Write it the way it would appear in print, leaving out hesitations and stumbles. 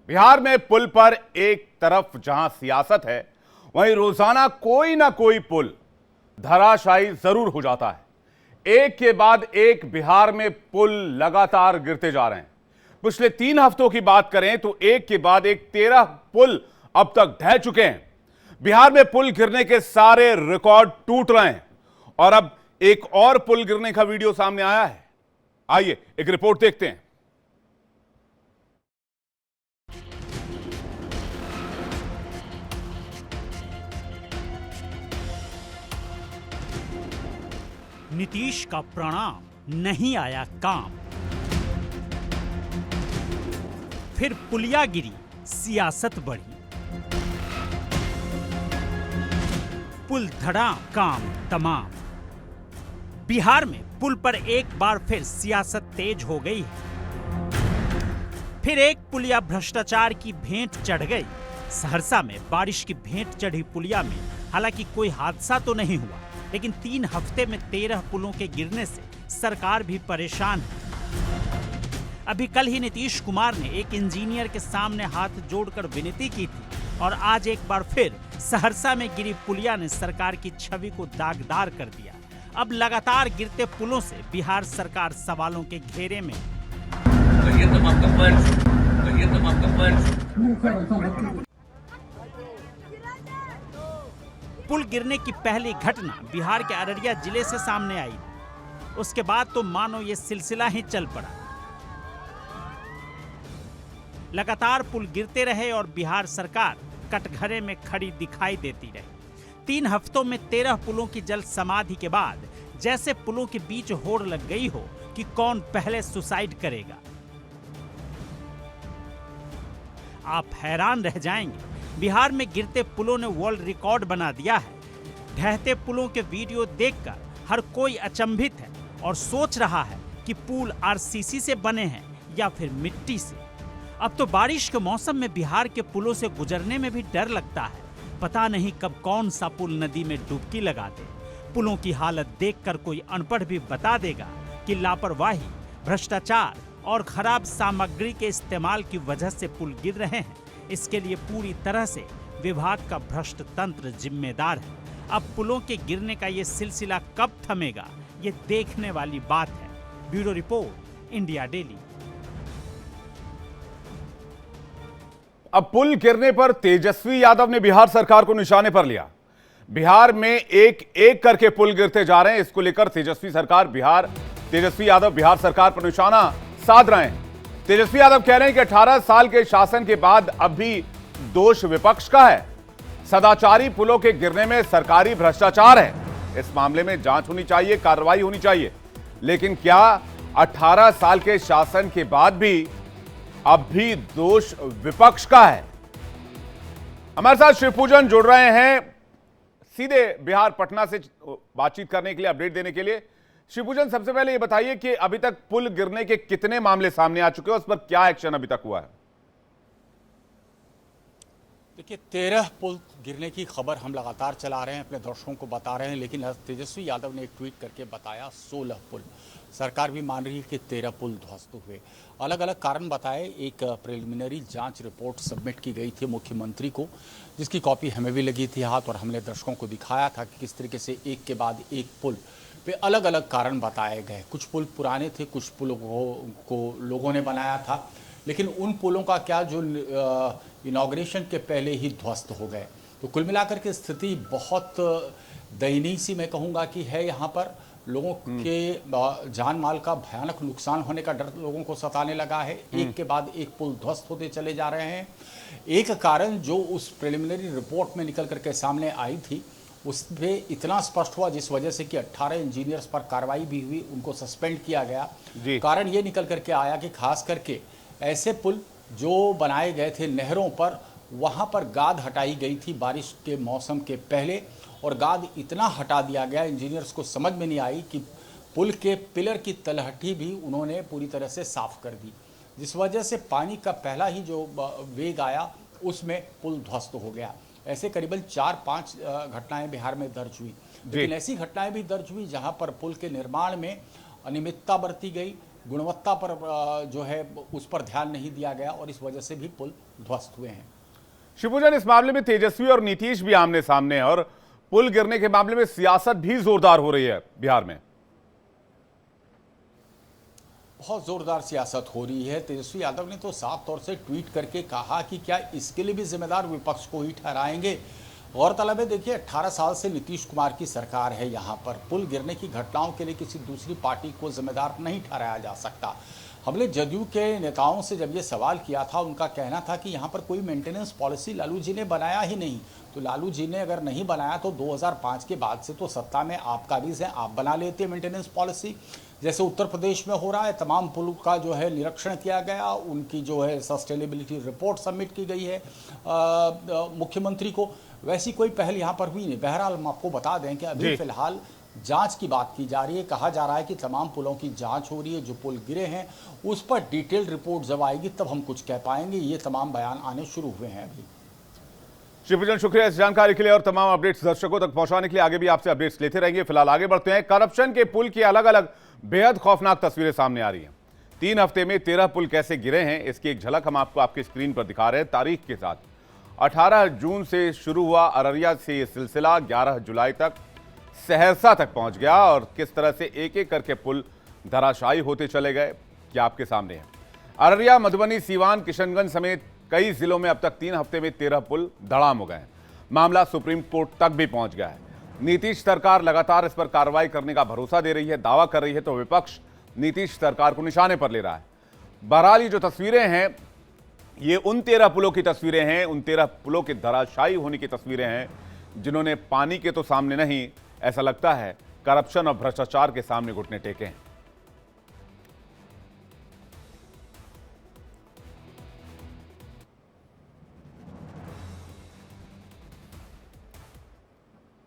बिहार में पुल पर एक तरफ जहां सियासत है, वहीं रोजाना कोई ना कोई पुल धराशायी जरूर हो जाता है। एक के बाद एक बिहार में पुल लगातार गिरते जा रहे हैं। पिछले 3 हफ्तों की बात करें तो एक के बाद एक 13 पुल अब तक ढह चुके हैं। बिहार में पुल गिरने के सारे रिकॉर्ड टूट रहे हैं और अब एक और पुल गिरने का वीडियो सामने आया है। आइए एक रिपोर्ट देखते हैं। नीतीश का प्रणाम नहीं आया काम, फिर पुलिया गिरी, सियासत बढ़ी, पुल धड़ा काम तमाम। बिहार में पुल पर एक बार फिर सियासत तेज हो गई है। फिर एक पुलिया भ्रष्टाचार की भेंट चढ़ गई। सहरसा में बारिश की भेंट चढ़ी पुलिया में हालांकि कोई हादसा तो नहीं हुआ, लेकिन 3 हफ्ते में 13 पुलों के गिरने से सरकार भी परेशान है। अभी कल ही नीतीश कुमार ने एक इंजीनियर के सामने हाथ जोड़कर विनती की थी और आज एक बार फिर सहरसा में गिरी पुलिया ने सरकार की छवि को दागदार कर दिया। अब लगातार गिरते पुलों से बिहार सरकार सवालों के घेरे में। पुल गिरने की पहली घटना बिहार के अररिया जिले से सामने आई। उसके बाद तो मानो ये सिलसिला ही चल पड़ा। लगातार पुल गिरते रहे और बिहार सरकार कटघरे में खड़ी दिखाई देती रही। 3 हफ्तों में 13 पुलों की जल समाधि के बाद जैसे पुलों के बीच होड़ लग गई हो कि कौन पहले सुसाइड करेगा। आप हैरान रह जाएंगे। बिहार में गिरते पुलों ने वर्ल्ड रिकॉर्ड बना दिया है। ढहते पुलों के वीडियो देखकर हर कोई अचंभित है और सोच रहा है कि पुल आरसीसी से बने हैं या फिर मिट्टी से। अब तो बारिश के मौसम में बिहार के पुलों से गुजरने में भी डर लगता है। पता नहीं कब कौन सा पुल नदी में डुबकी लगा दे। पुलों की हालत देखकर कोई अनपढ़ भी बता देगा कि लापरवाही, भ्रष्टाचार और खराब सामग्री के इस्तेमाल की वजह से पुल गिर रहे हैं। इसके लिए पूरी तरह से विभाग का भ्रष्ट तंत्र जिम्मेदार है। अब पुलों के गिरने का ये सिलसिला कब थमेगा, ये देखने वाली बात है। Bureau report, India daily. अब पुल गिरने पर तेजस्वी यादव ने बिहार सरकार को निशाने पर लिया। बिहार में एक एक करके पुल गिरते जा रहे हैं। इसको लेकर तेजस्वी यादव बिहार सरकार पर निशाना साध रहे हैं। तेजस्वी यादव कह रहे हैं कि 18 साल के शासन के बाद अब भी दोष विपक्ष का है। सदाचारी पुलों के गिरने में सरकारी भ्रष्टाचार है। इस मामले में जांच होनी चाहिए, कार्रवाई होनी चाहिए। लेकिन क्या 18 साल के शासन के बाद भी अब भी दोष विपक्ष का है? हमारे साथ शिवपूजन जुड़ रहे हैं सीधे बिहार पटना से बातचीत करने के लिए, अपडेट देने के लिए। शिवपूजन, सबसे पहले ये बताइए कि अभी तक पुल गिरने के कितने मामले सामने आ चुके हैं, उस पर क्या एक्शन अभी तक हुआ है? देखिए, 13 पुल गिरने की खबर हम लगातार चला रहे हैं, अपने दर्शकों को बता रहे हैं, लेकिन तेजस्वी यादव ने एक ट्वीट करके बताया 16 पुल। सरकार भी मान रही है कि 13 पुल ध्वस्त हुए। अलग अलग कारण बताए। एक प्रिलिमिनरी जांच रिपोर्ट सबमिट की गई थी मुख्यमंत्री को, जिसकी कॉपी हमें भी लगी थी हाथ, और हमने दर्शकों को दिखाया था कि किस तरीके से एक के बाद एक पुल पे अलग अलग कारण बताए गए। कुछ पुल पुराने थे, कुछ पुलों को लोगों ने बनाया था, लेकिन उन पुलों का क्या जो इनॉग्रेशन के पहले ही ध्वस्त हो गए। तो कुल मिलाकर के स्थिति बहुत दयनीय सी मैं कहूँगा कि है। यहाँ पर लोगों के जान माल का भयानक नुकसान होने का डर लोगों को सताने लगा है। एक के बाद एक पुल ध्वस्त होते चले जा रहे हैं। एक कारण जो उस प्रिलिमिनरी रिपोर्ट में निकल करके सामने आई थी, उसपे इतना स्पष्ट हुआ, जिस वजह से कि 18 इंजीनियर्स पर कार्रवाई भी हुई, उनको सस्पेंड किया गया। कारण ये निकल करके आया कि खास करके ऐसे पुल जो बनाए गए थे नहरों पर, वहाँ पर गाद हटाई गई थी बारिश के मौसम के पहले, और गाद इतना हटा दिया गया, इंजीनियर्स को समझ में नहीं आई कि पुल के पिलर की तलहटी भी उन्होंने पूरी तरह से साफ कर दी, जिस वजह से पानी का पहला ही जो वेग आया उसमें पुल ध्वस्त हो गया। ऐसे करीबन 4-5 घटनाएं बिहार में दर्ज हुई, लेकिन ऐसी घटनाएं भी दर्ज हुई जहां पर पुल के निर्माण में अनियमितता बरती गई, गुणवत्ता पर जो है उस पर ध्यान नहीं दिया गया और इस वजह से भी पुल ध्वस्त हुए हैं। शिवपूजन, इस मामले में तेजस्वी और नीतीश भी आमने सामने हैं और पुल गिरने के मामले में सियासत भी जोरदार हो रही है बिहार में। बहुत जोरदार सियासत हो रही है। तेजस्वी यादव ने तो साफ तौर से ट्वीट करके कहा कि क्या इसके लिए भी जिम्मेदार विपक्ष को ही ठहराएंगे। गौरतलब है, देखिए 18 साल से नीतीश कुमार की सरकार है यहाँ पर। पुल गिरने की घटनाओं के लिए किसी दूसरी पार्टी को जिम्मेदार नहीं ठहराया जा सकता। हमने जदयू के नेताओं से जब ये सवाल किया था, उनका कहना था कि यहाँ पर कोई मेंटेनेंस पॉलिसी लालू जी ने बनाया ही नहीं। तो लालू जी ने अगर नहीं बनाया तो 2005 के बाद से तो सत्ता में आप काबिज हैं, आप बना लेते मेंटेनेंस पॉलिसी। जैसे उत्तर प्रदेश में हो रहा है, तमाम पुलों का जो है निरीक्षण किया गया, उनकी जो है सस्टेनेबिलिटी रिपोर्ट सबमिट की गई है मुख्यमंत्री को। वैसी कोई पहल यहाँ पर हुई नहीं। बहरहाल हम आपको बता दें कि अभी फिलहाल जांच की बात की जा रही है। कहा जा रहा है कि तमाम पुलों की जांच हो रही है। जो पुल गिरे हैं उस पर डिटेल्ड रिपोर्ट जब आएगी तब हम कुछ कह पाएंगे। ये तमाम बयान आने शुरू हुए हैं अभी। शिवपूजन, शुक्रिया इस जानकारी के लिए और तमाम अपडेट्स दर्शकों तक पहुंचाने के लिए। आगे भी आपसे अपडेट्स लेते रहेंगे। फिलहाल आगे बढ़ते हैं। करप्शन के पुल की अलग अलग बेहद खौफनाक तस्वीरें सामने आ रही हैं। 3 हफ्ते में 13 पुल कैसे गिरे हैं, इसकी एक झलक हम आपको आपकी स्क्रीन पर दिखा रहे हैं तारीख के साथ। 18 जून से शुरू हुआ अररिया से ये सिलसिला 11 जुलाई तक सहरसा तक पहुंच गया और किस तरह से एक एक करके पुल धराशायी होते चले गए क्या आपके सामने है। अररिया, मधुबनी, सीवान, किशनगंज समेत कई जिलों में अब तक 3 हफ्ते में 13 पुल धड़ाम हो गए हैं। मामला सुप्रीम कोर्ट तक भी पहुंच गया है। नीतीश सरकार लगातार इस पर कार्रवाई करने का भरोसा दे रही है, दावा कर रही है, तो विपक्ष नीतीश सरकार को निशाने पर ले रहा है। बहरहाल ये जो तस्वीरें हैं ये उन 13 पुलों की तस्वीरें हैं, उन 13 पुलों के धराशायी होने की तस्वीरें हैं जिन्होंने पानी के तो सामने नहीं, ऐसा लगता है करप्शन और भ्रष्टाचार के सामने घुटने टेके हैं।